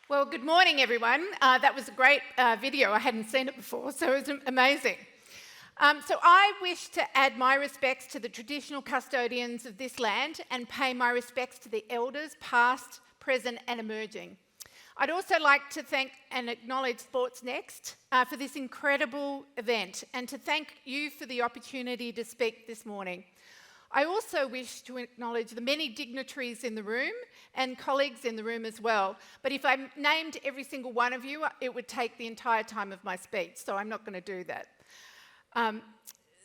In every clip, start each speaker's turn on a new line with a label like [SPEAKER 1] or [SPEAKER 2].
[SPEAKER 1] Well, good morning, everyone. That was a great video. I hadn't seen it before, so it was amazing. So I wish to add my respects to the traditional custodians of this land and pay my respects to the elders, past, present and emerging. I'd also like to thank and acknowledge SportNXT for this incredible event and to thank you for the opportunity to speak this morning. I also wish to acknowledge the many dignitaries in the room and colleagues in the room as well. But if I named every single one of you, it would take the entire time of my speech, so I'm not going to do that.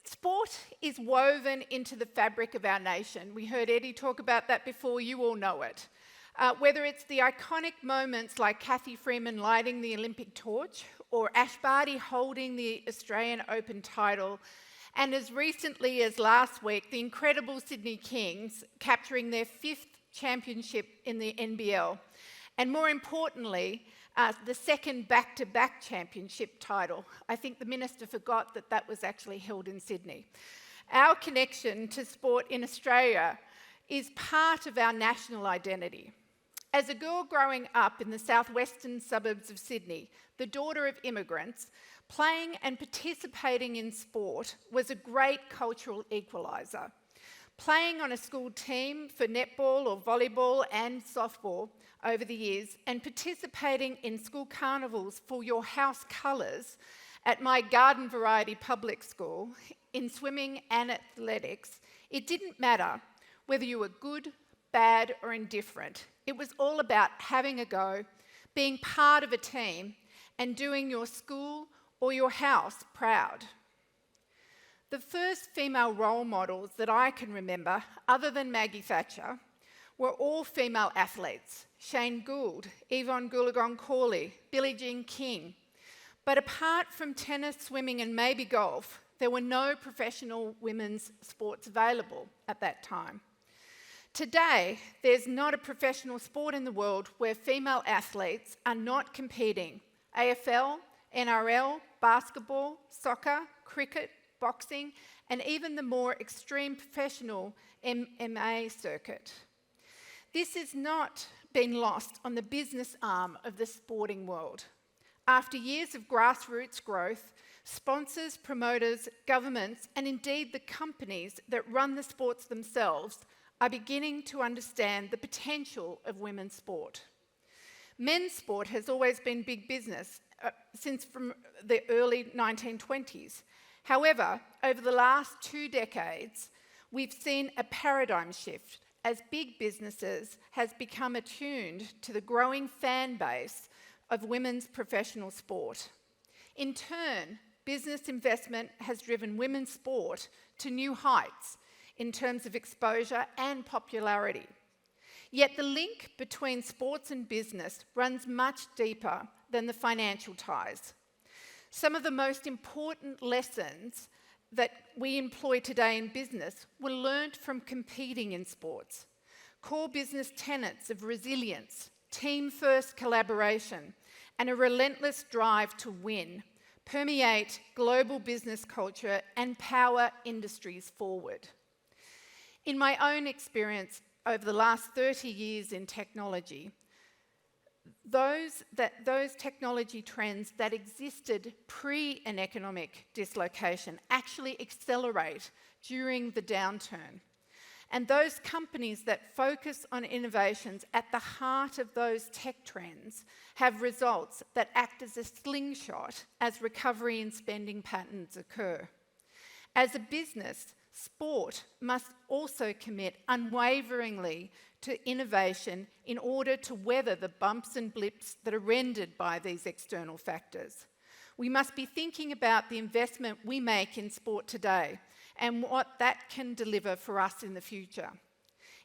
[SPEAKER 1] Sport is woven into the fabric of our nation. We heard Eddie talk about that before, you all know it. Whether it's the iconic moments like Cathy Freeman lighting the Olympic torch or Ash Barty holding the Australian Open title, and as recently as last week, the incredible Sydney Kings capturing their 5th championship in the NBL, and more importantly, the second back-to-back championship title. I think the Minister forgot that that was actually held in Sydney. Our connection to sport in Australia is part of our national identity. As a girl growing up in the southwestern suburbs of Sydney, the daughter of immigrants, playing and participating in sport was a great cultural equaliser. Playing on a school team for netball or volleyball and softball over the years and participating in school carnivals for your house colours at my garden variety public school, in swimming and athletics, it didn't matter whether you were good, bad or indifferent. It was all about having a go, being part of a team and doing your school or your house proud. The first female role models that I can remember, other than Maggie Thatcher, were all female athletes. Shane Gould, Yvonne Goolagong-Cawley, Billie Jean King. But apart from tennis, swimming and maybe golf, there were no professional women's sports available at that time. Today, there's not a professional sport in the world where female athletes are not competing. AFL, NRL, basketball, soccer, cricket, boxing, and even the more extreme professional MMA circuit. This has not been lost on the business arm of the sporting world. After years of grassroots growth, sponsors, promoters, governments, and indeed the companies that run the sports themselves are beginning to understand the potential of women's sport. Men's sport has always been big business since from the early 1920s. However, over the last 2 decades, we've seen a paradigm shift as big businesses has become attuned to the growing fan base of women's professional sport. In turn, business investment has driven women's sport to new heights in terms of exposure and popularity. Yet the link between sports and business runs much deeper than the financial ties. Some of the most important lessons that we employ today in business were learnt from competing in sports. Core business tenets of resilience, team-first collaboration, and a relentless drive to win permeate global business culture and power industries forward. In my own experience over the last 30 years in technology, those technology trends that existed pre an economic dislocation actually accelerate during the downturn. And those companies that focus on innovations at the heart of those tech trends have results that act as a slingshot as recovery and spending patterns occur. As a business, sport must also commit unwaveringly to innovation in order to weather the bumps and blips that are rendered by these external factors. We must be thinking about the investment we make in sport today and what that can deliver for us in the future.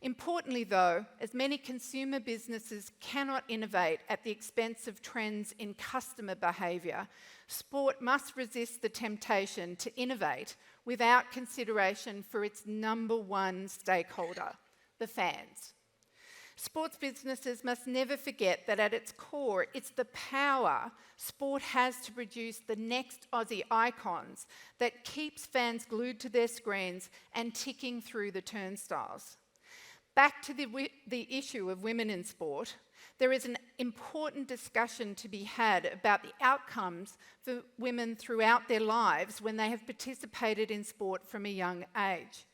[SPEAKER 1] Importantly though, as many consumer businesses cannot innovate at the expense of trends in customer behaviour, sport must resist the temptation to innovate without consideration for its number one stakeholder, the fans. Sports businesses must never forget that at its core, it's the power sport has to produce the next Aussie icons that keeps fans glued to their screens and ticking through the turnstiles. Back to the issue of women in sport, there is an important discussion to be had about the outcomes for women throughout their lives when they have participated in sport from a young age,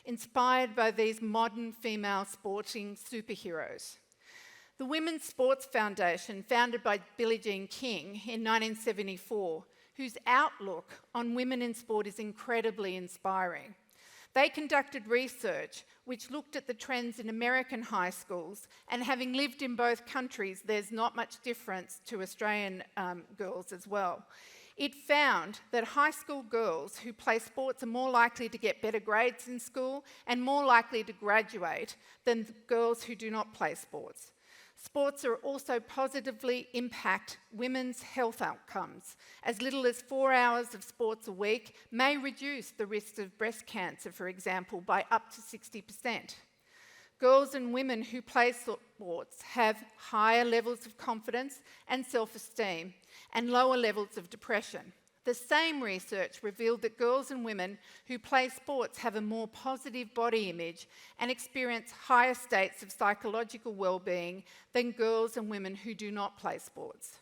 [SPEAKER 1] inspired by these modern female sporting superheroes. The Women's Sports Foundation, founded by Billie Jean King in 1974, whose outlook on women in sport is incredibly inspiring. They conducted research which looked at the trends in American high schools, and having lived in both countries, there's not much difference to Australian girls as well. It found that high school girls who play sports are more likely to get better grades in school and more likely to graduate than girls who do not play sports. Sports are also positively impact women's health outcomes. As little as 4 hours of sports a week may reduce the risk of breast cancer, for example, by up to 60%. Girls and women who play sports have higher levels of confidence and self-esteem and lower levels of depression. The same research revealed that girls and women who play sports have a more positive body image and experience higher states of psychological well-being than girls and women who do not play sports.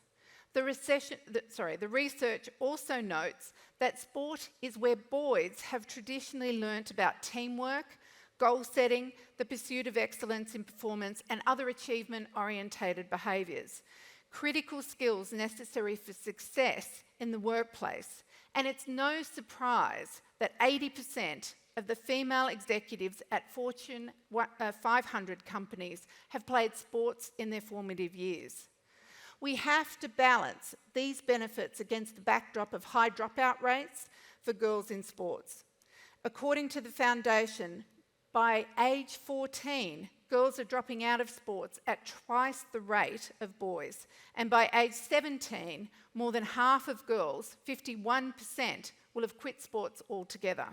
[SPEAKER 1] The research also notes that sport is where boys have traditionally learnt about teamwork, goal setting, the pursuit of excellence in performance, and other achievement-orientated behaviours. Critical skills necessary for success in the workplace. And it's no surprise that 80% of the female executives at Fortune 500 companies have played sports in their formative years. We have to balance these benefits against the backdrop of high dropout rates for girls in sports. According to the foundation, by age 14, girls are dropping out of sports at twice the rate of boys. And by age 17, more than half of girls, 51%, will have quit sports altogether.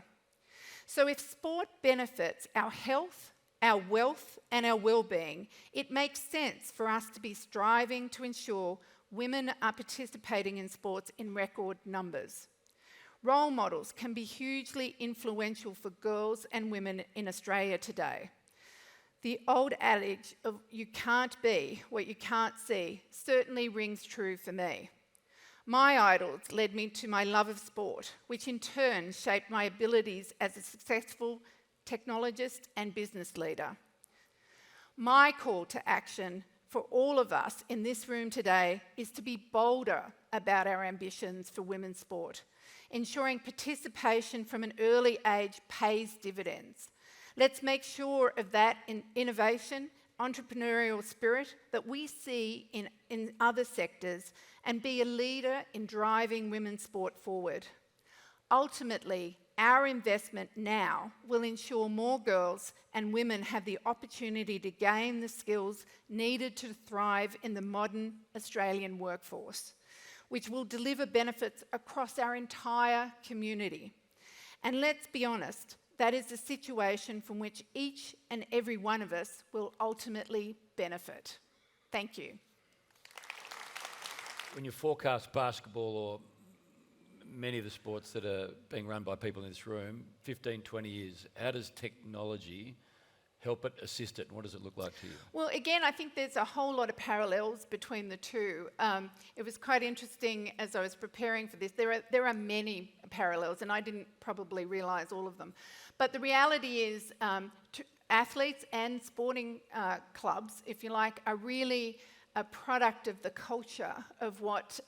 [SPEAKER 1] So if sport benefits our health, our wealth, and our well-being, it makes sense for us to be striving to ensure women are participating in sports in record numbers. Role models can be hugely influential for girls and women in Australia today. The old adage of you can't be what you can't see certainly rings true for me. My idols led me to my love of sport, which in turn shaped my abilities as a successful technologist and business leader. My call to action for all of us in this room today is to be bolder about our ambitions for women's sport, ensuring participation from an early age pays dividends. Let's make sure of that innovation, entrepreneurial spirit that we see in other sectors and be a leader in driving women's sport forward. Ultimately, our investment now will ensure more girls and women have the opportunity to gain the skills needed to thrive in the modern Australian workforce, which will deliver benefits across our entire community. And let's be honest, that is a situation from which each and every one of us will ultimately benefit. Thank you.
[SPEAKER 2] When you forecast basketball or many of the sports that are being run by people in this room, 15, 20 years, how does technology help it, assist it, and what does it look like to you?
[SPEAKER 1] Well, again, I think there's a whole lot of parallels between the two. It was quite interesting as I was preparing for this. There are many parallels, and I didn't probably realise all of them. But the reality is athletes and sporting clubs, if you like, are really a product of the culture of what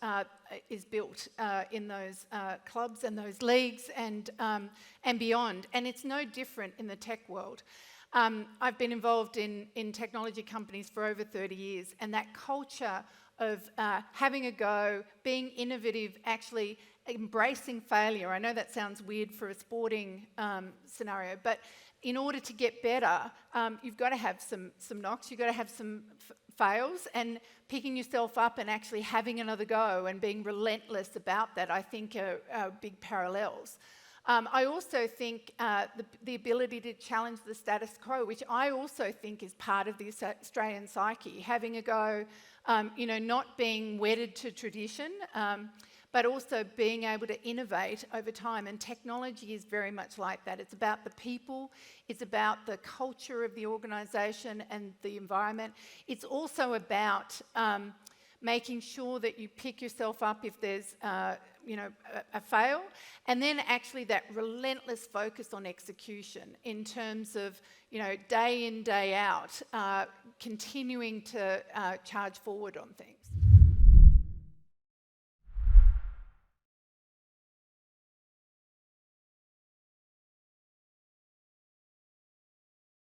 [SPEAKER 1] is built in those clubs and those leagues and beyond. And it's no different in the tech world. I've been involved in technology companies for over 30 years, and that culture of having a go, being innovative, actually embracing failure. I know that sounds weird for a sporting scenario, but in order to get better, you've got to have some knocks, you've got to have some fails, and picking yourself up and actually having another go and being relentless about that, I think are big parallels. I also think the ability to challenge the status quo, which I also think is part of the Australian psyche, having a go, not being wedded to tradition, but also being able to innovate over time. And technology is very much like that. It's about the people, it's about the culture of the organisation and the environment. It's also about making sure that you pick yourself up if there's a fail, and then actually that relentless focus on execution in terms of day in, day out, continuing to charge forward on things.